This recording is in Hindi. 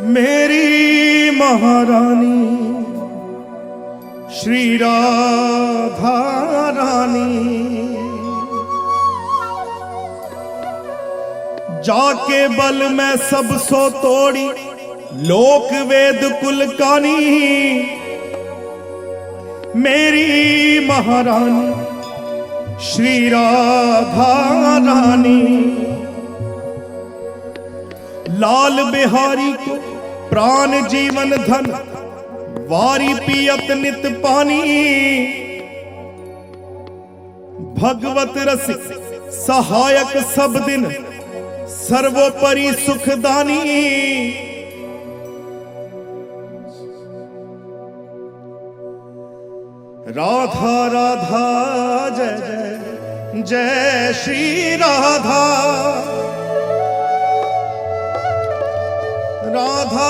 मेरी महारानी श्री राधा रानी, जाके बल में सब सो तोड़ी लोक वेद कुल कानी। मेरी महारानी श्री राधा रानी, लाल बिहारी को प्राण जीवन धन वारी पियत नित पानी। भगवत रसिक सहायक सब दिन सर्वोपरि सुखदानी। राधा राधा जय जय जय श्री राधा। राधा